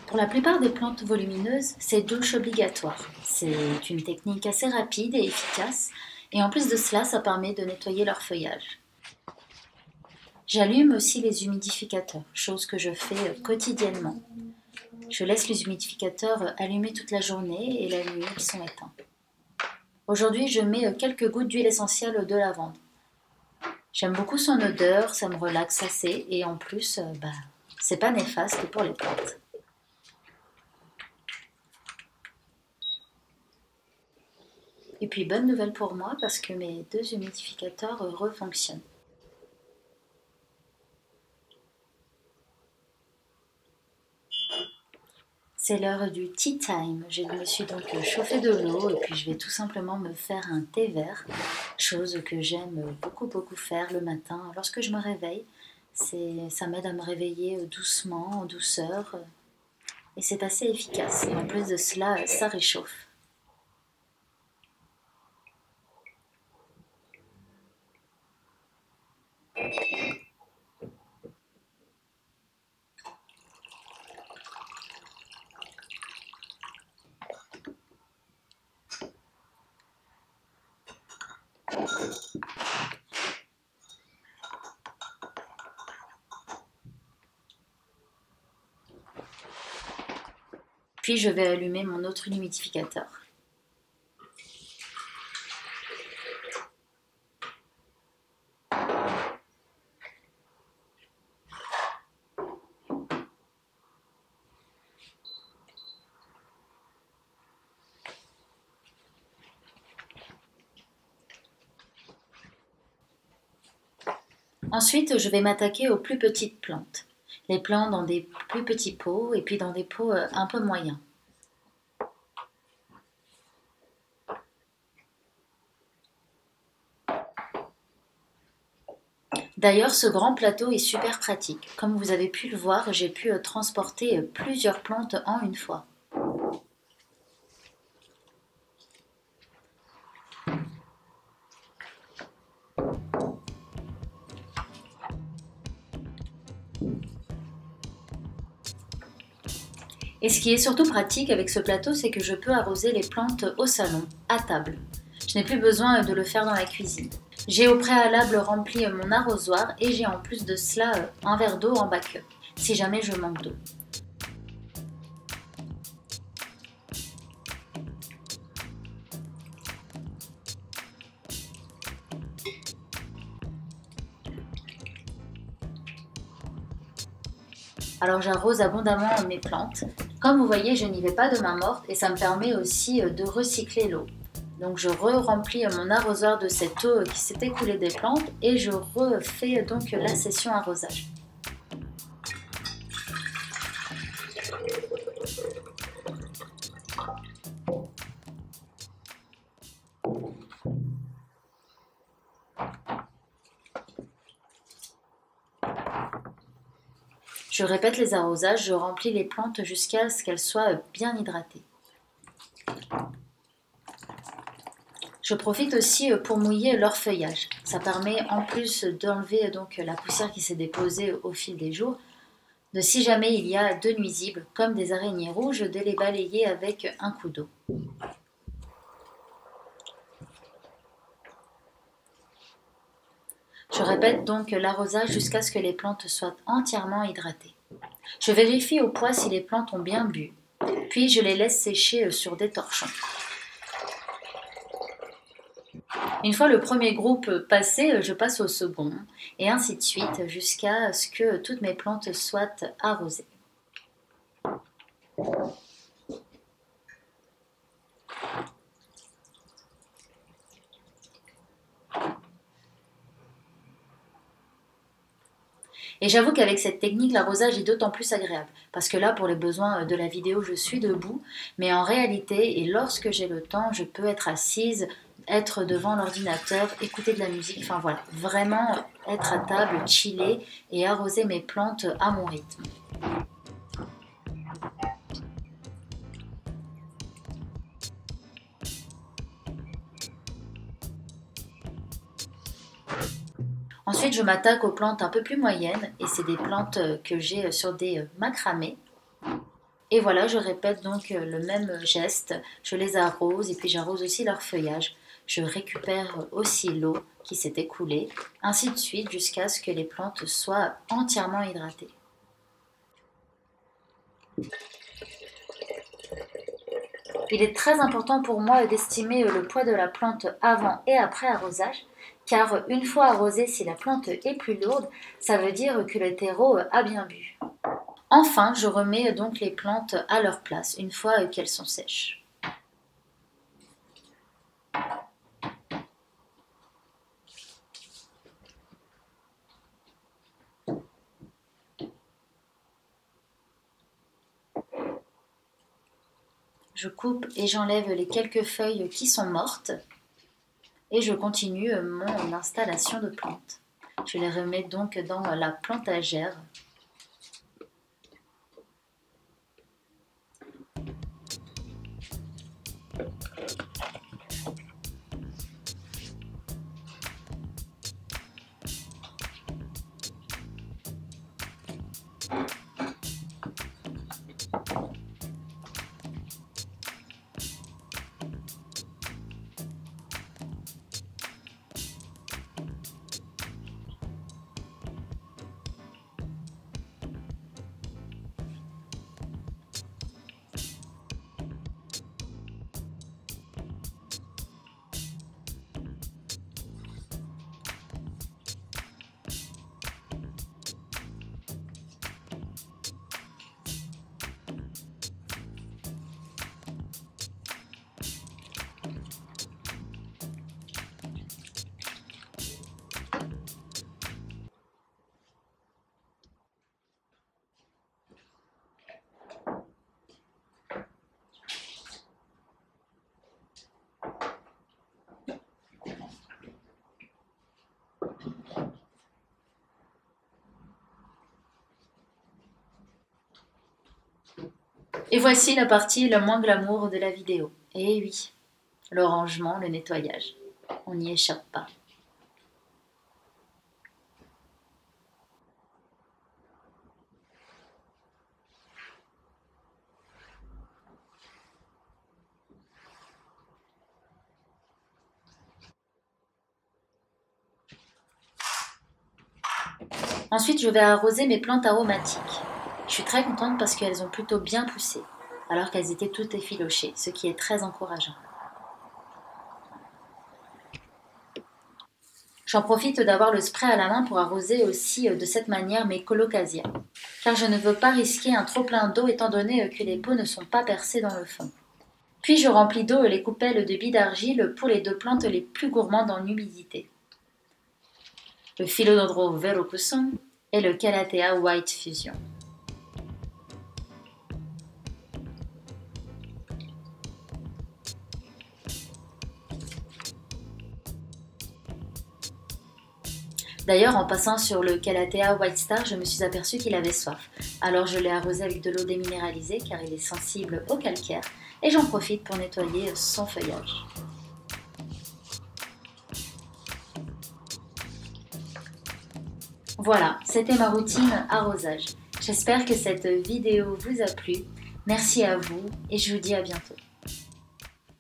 Pour la plupart des plantes volumineuses, c'est douche obligatoire. C'est une technique assez rapide et efficace, et en plus de cela, ça permet de nettoyer leur feuillage. J'allume aussi les humidificateurs, chose que je fais quotidiennement. Je laisse les humidificateurs allumés toute la journée et la nuit, ils sont éteints. Aujourd'hui, je mets quelques gouttes d'huile essentielle de lavande. J'aime beaucoup son odeur, ça me relaxe assez, et en plus, c'est pas néfaste pour les plantes. Et puis bonne nouvelle pour moi parce que mes deux humidificateurs refonctionnent. C'est l'heure du tea time. Je me suis donc chauffé de l'eau et puis je vais tout simplement me faire un thé vert, chose que j'aime beaucoup faire le matin lorsque je me réveille. Ça m'aide à me réveiller doucement, en douceur, et c'est assez efficace. Et en plus de cela, ça réchauffe. Puis je vais allumer mon autre humidificateur. Ensuite, je vais m'attaquer aux plus petites plantes. Les plantes dans des plus petits pots et puis dans des pots un peu moyens. D'ailleurs, ce grand plateau est super pratique. Comme vous avez pu le voir, j'ai pu transporter plusieurs plantes en une fois. Et ce qui est surtout pratique avec ce plateau, c'est que je peux arroser les plantes au salon, à table. Je n'ai plus besoin de le faire dans la cuisine. J'ai au préalable rempli mon arrosoir et j'ai en plus de cela un verre d'eau en backup, si jamais je manque d'eau. Alors j'arrose abondamment mes plantes. Comme vous voyez, je n'y vais pas de main morte et ça me permet aussi de recycler l'eau. Donc je re-remplis mon arrosoir de cette eau qui s'est écoulée des plantes et je refais donc la session arrosage. Je répète les arrosages, je remplis les plantes jusqu'à ce qu'elles soient bien hydratées. Je profite aussi pour mouiller leur feuillage. Ça permet en plus d'enlever donc la poussière qui s'est déposée au fil des jours, de si jamais il y a de nuisibles comme des araignées rouges, de les balayer avec un coup d'eau. Je répète donc l'arrosage jusqu'à ce que les plantes soient entièrement hydratées. Je vérifie au poids si les plantes ont bien bu, puis je les laisse sécher sur des torchons. Une fois le premier groupe passé, je passe au second, et ainsi de suite jusqu'à ce que toutes mes plantes soient arrosées. Et j'avoue qu'avec cette technique, l'arrosage est d'autant plus agréable, parce que là, pour les besoins de la vidéo, je suis debout, mais en réalité, et lorsque j'ai le temps, je peux être assise, être devant l'ordinateur, écouter de la musique, enfin voilà, vraiment être à table, chiller et arroser mes plantes à mon rythme. Ensuite, je m'attaque aux plantes un peu plus moyennes, et c'est des plantes que j'ai sur des macramés. Et voilà, je répète donc le même geste, je les arrose et puis j'arrose aussi leur feuillage. Je récupère aussi l'eau qui s'est écoulée, ainsi de suite jusqu'à ce que les plantes soient entièrement hydratées. Il est très important pour moi d'estimer le poids de la plante avant et après arrosage, car une fois arrosée, si la plante est plus lourde, ça veut dire que le terreau a bien bu. Enfin, je remets donc les plantes à leur place une fois qu'elles sont sèches. Je coupe et j'enlève les quelques feuilles qui sont mortes et je continue mon installation de plantes. Je les remets donc dans la plantagère. Et voici la partie la moins glamour de la vidéo. Et oui, le rangement, le nettoyage. On n'y échappe pas. Ensuite, je vais arroser mes plantes aromatiques. Je suis très contente parce qu'elles ont plutôt bien poussé, alors qu'elles étaient toutes effilochées, ce qui est très encourageant. J'en profite d'avoir le spray à la main pour arroser aussi de cette manière mes colocasias, car je ne veux pas risquer un trop plein d'eau étant donné que les pots ne sont pas percés dans le fond. Puis je remplis d'eau les coupelles de billes d'argile pour les deux plantes les plus gourmandes en humidité. Le Philodendron verrucosum et le Calathea White Fusion. D'ailleurs, en passant sur le Calathea White Star, je me suis aperçue qu'il avait soif. Alors je l'ai arrosé avec de l'eau déminéralisée car il est sensible au calcaire et j'en profite pour nettoyer son feuillage. Voilà, c'était ma routine arrosage. J'espère que cette vidéo vous a plu. Merci à vous et je vous dis à bientôt.